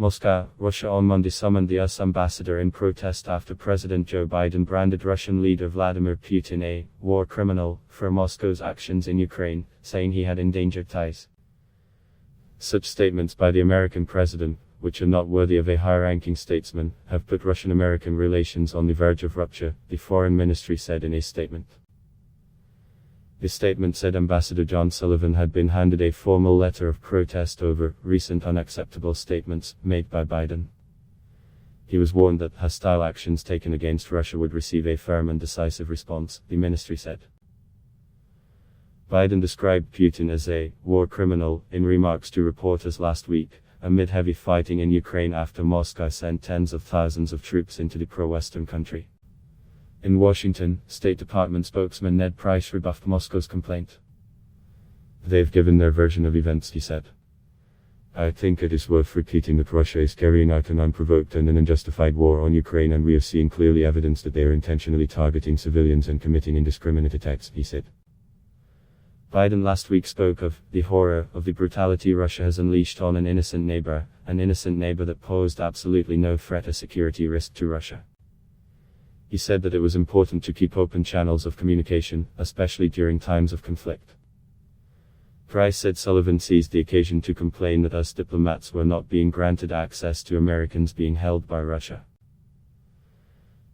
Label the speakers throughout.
Speaker 1: Moscow, Russia on Monday summoned the US ambassador in protest after President Joe Biden branded Russian leader Vladimir Putin a war criminal for Moscow's actions in Ukraine, saying he had endangered ties. Such statements by the American president, which are not worthy of a high-ranking statesman, have put Russian-American relations on the verge of rupture, the foreign ministry said in a statement. The statement said Ambassador John Sullivan had been handed a formal letter of protest over recent unacceptable statements made by Biden. He was warned that hostile actions taken against Russia would receive a firm and decisive response, the ministry said. Biden described Putin as a war criminal in remarks to reporters last week, amid heavy fighting in Ukraine after Moscow sent tens of thousands of troops into the pro-Western country. In Washington, State Department spokesman Ned Price rebuffed Moscow's complaint. "They've given their version of events," he said. "I think it is worth repeating that Russia is carrying out an unprovoked and an unjustified war on Ukraine, and we have seen clearly evidence that they are intentionally targeting civilians and committing indiscriminate attacks," he said. Biden last week spoke of the horror of the brutality Russia has unleashed on an innocent neighbor that posed absolutely no threat or security risk to Russia. He said that it was important to keep open channels of communication, especially during times of conflict. Price said Sullivan seized the occasion to complain that US diplomats were not being granted access to Americans being held by Russia.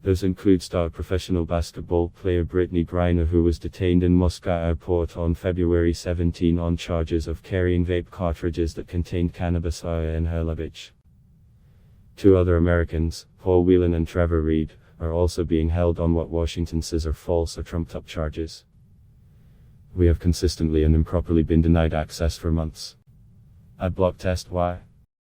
Speaker 1: Those include star professional basketball player Brittany Griner, who was detained in Moscow airport on February 17 on charges of carrying vape cartridges that contained cannabis oil in her luggage. Two other Americans, Paul Whelan and Trevor Reed, are also being held on what Washington says are false or trumped-up charges. "We have consistently and improperly been denied access for months. Ad block test why?